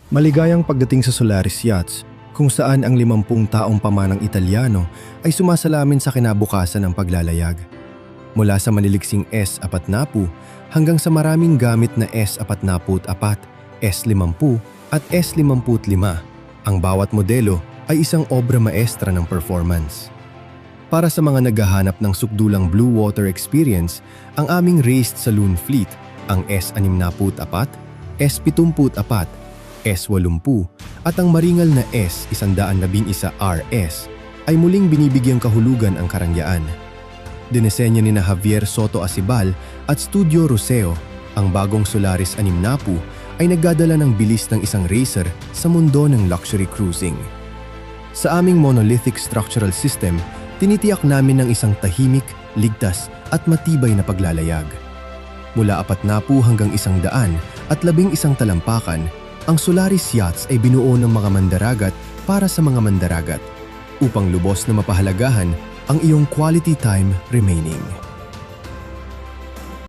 Maligayang pagdating sa Solaris Yachts, kung saan ang 50 taong pamanang Italyano ay sumasalamin sa kinabukasan ng paglalayag. Mula sa maliliksing S-40 hanggang sa maraming gamit na S-44, S-50 at S-55, ang bawat modelo ay isang obra maestra ng performance. Para sa mga naghahanap ng sukdulang blue water experience, ang aming raced saloon fleet, ang S-64, S-74, S-80 at ang maringal na S-111 RS ay muling binibigyang kahulugan ang karangyaan. Dinesenyo ni Javier Soto Acibal at Studio Roseo, ang bagong Solaris 60 ay nagdadala ng bilis ng isang racer sa mundo ng luxury cruising. Sa aming monolithic structural system, tinitiyak namin ng isang tahimik, ligtas at matibay na paglalayag. Mula 40 hanggang 100 at 11 talampakan, ang Solaris Yachts ay binuo ng mga mandaragat para sa mga mandaragat upang lubos na mapahalagahan ang iyong quality time remaining.